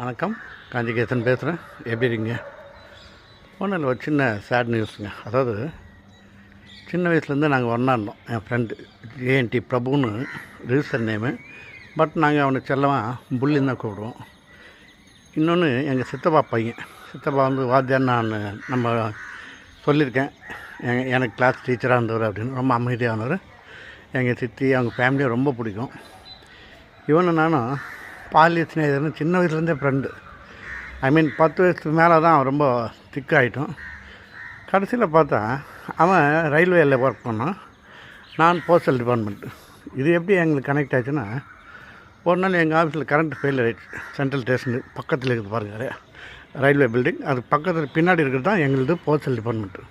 வணக்கம், காஞ்சிகேசன் பேசுகிறேன். எப்படி இருக்கீங்க? ஒன்றும் இல்லை, ஒரு சின்ன சேட் நியூஸுங்க. அதாவது சின்ன வயசுலேருந்து நாங்கள் ஒன்றா இருந்தோம். என் ஃப்ரெண்டு ஏஎன்டி பிரபுன்னு ரிஜிஸ்டர் நேமு. பட் நாங்கள் அவனை செல்லமாக புள்ளின்னு தான் கூப்பிடுவோம். இன்னொன்று எங்கள் சித்தப்பா பையன். சித்தப்பா வாத்தியார் நான் நம்ம சொல்லியிருக்கேன். எனக்கு கிளாஸ் டீச்சராக இருந்தவர் அப்படின்னு. ரொம்ப அமைதியானவர். எங்கள் சித்தி அவங்க ஃபேமிலியை ரொம்ப பிடிக்கும். இவனு நானும் பாலியல் ஸ்நேகிதர்னு சின்ன வயசுலேருந்தே ஃப்ரெண்டு. 10 வயசுக்கு மேலே தான் ரொம்ப திக்காகிட்டோம். கடைசியில் பார்த்தா அவன் ரயில்வேயில் ஒர்க் பண்ணான், நான் போஸ்டல் டிபார்ட்மெண்ட்டு. இது எப்படி எங்களுக்கு கனெக்ட் ஆச்சுன்னா, ஒரு நாள் எங்கள் ஆஃபீஸில் கரண்ட் ஃபெயிலியர் ஆகிடுச்சு. சென்ட்ரல் ஸ்டேஷன் பக்கத்தில் இருக்குது பாருங்கள், ரயில்வே பில்டிங். அது பக்கத்தில் பின்னாடி இருக்கிறது தான் எங்களுது போஸ்டல் டிபார்ட்மெண்ட்டு.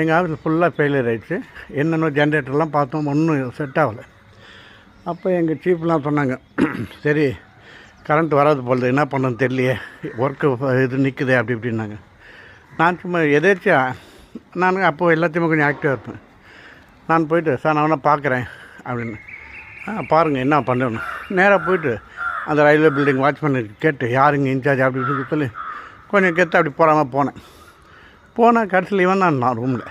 எங்கள் ஆஃபீஸில் ஃபுல்லாக ஃபெயிலியர் ஆகிடுச்சு. என்னென்ன ஜென்ரேட்டர்லாம் பார்த்தோம், ஒன்றும் செட் ஆகலை. அப்போ எங்கள் சீஃப்லாம் சொன்னாங்க, சரி கரண்ட் வராது போல், என்ன பண்ணுன்னு தெரியலையே, ஒர்க்கு இது நிற்குதே அப்படி இப்படின்னாங்க. நான் சும்மா எதேச்சியா நான் அப்போது எல்லாத்தையுமே கொஞ்சம் ஆக்டிவாக இருப்பேன். நான் போயிட்டு, சார் நான் வேணா பார்க்குறேன் அப்படின்னு. பாருங்கள் என்ன பண்ணணும். நேராக போயிட்டு அந்த ரயில்வே பில்டிங் வாட்ச்மேனுக்கு கேட்டு யாருங்க இன்சார்ஜ் அப்படி இப்படின்னு சொல்லி கொஞ்சம் கெத்து அப்படி போகாமல் போனேன். கடைசியில் இவன் தான் நான் ரூமில்.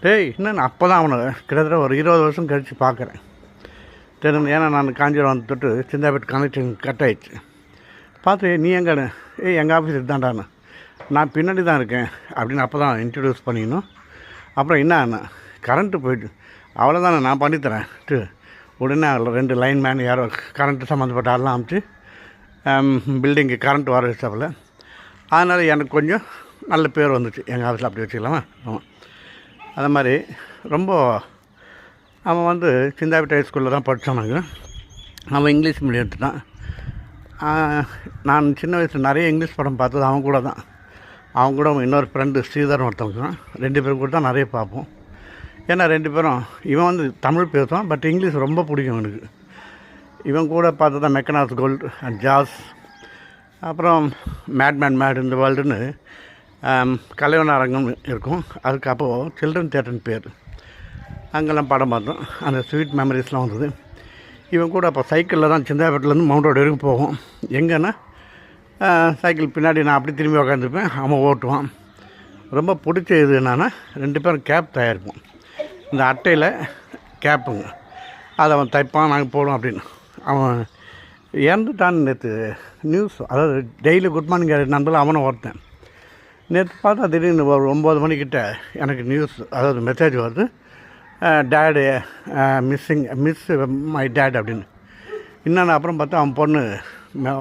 டேய் என்னென்னு அப்போ தான் அவனை கிட்டத்தட்ட ஒரு 20 வருஷம் கழித்து பார்க்குறேன். தெரியும், ஏன்னா நான் காஞ்சிபுரம் தொட்டு சிந்தாபேட் கனெக்ஷன் கட் ஆகிடுச்சு. பார்த்து நீ எங்கே? எங்கள் ஆஃபீஸுக்கு தான்டான்னு. நான் பின்னாடி தான் இருக்கேன் அப்படின்னு அப்போ தான் இன்ட்ரடியூஸ் பண்ணிக்கணும். அப்புறம் என்ன கரண்ட்டு போயிட்டு, அவ்வளோதானே நான் பண்ணித்தரேன். உடனே அதில் 2 லைன் மேன் யாரோ கரண்ட்டு சம்மந்தப்பட்ட ஆள்லாம் அனுப்பிச்சு பில்டிங்கு கரண்ட் வர வச்சாப்பில். அதனால் எனக்கு கொஞ்சம் நல்ல பேர் வந்துச்சு எங்கள் ஆஃபீஸில், அப்படி வச்சுக்கலாமா. ஆமாம், அது மாதிரி ரொம்ப அவன் சிந்தாபேட் ஹைஸ்கூலில் தான் படித்தானாங்க. அவன் இங்கிலீஷ் மீடியம் தான். நான் சின்ன வயசில் நிறைய இங்கிலீஷ் படம் பார்த்தது அவன் கூட தான். அவன் கூட இன்னொரு ஃப்ரெண்டு ஸ்ரீதர்னு ஒருத்தவங்க, 2 பேரும் கூட தான் நிறைய பார்ப்போம். ஏன்னா 2 பேரும், இவன் தமிழ் பேசுவான், பட் இங்கிலீஷ் ரொம்ப பிடிக்கும் எனக்கு. இவன் கூட பார்த்து தான் மெக்கனாஸ் கோல்டு அண்ட் ஜாஸ், அப்புறம் மேட் இந்த வேர்ல்டுன்னு கலைவன அரங்கம் இருக்கும். அதுக்கு அப்போது சில்ட்ரன் தியேட்டர்னு பேர். அங்கெல்லாம் படம் பார்த்தோம். அந்த ஸ்வீட் மெமரிஸ்லாம் வந்தது. இவன் கூட அப்போ சைக்கிளில் தான் சிந்தாபேட்டிலேருந்து மவுண்ட் ரோடு வரைக்கும் போவோம். எங்கன்னா சைக்கிள் பின்னாடி நான் அப்படி திரும்பி உக்காந்துருப்பேன், அவன் ஓட்டுவான். ரொம்ப பிடிச்ச இது என்னென்னா, 2 பேரும் கேப் தயாரிப்போம். இந்த அட்டையில் கேப்புங்க, அதை அவன் தைப்பான், நாங்கள் போடுவோம் அப்படின்னு. அவன் இறந்துட்டான்னு நேற்று நியூஸ், அதாவது டெய்லி குட் மார்னிங் நண்பர்கள் அவனை ஒருத்தன். நேற்று பார்த்தா திடீர்னு ஒரு 9 மணிக்கிட்ட எனக்கு நியூஸ், அதாவது மெசேஜ் வருது, டேடு மிஸ் மை டேட் அப்படின்னு. என்னென்ன அப்புறம் பார்த்தா அவன் பொண்ணு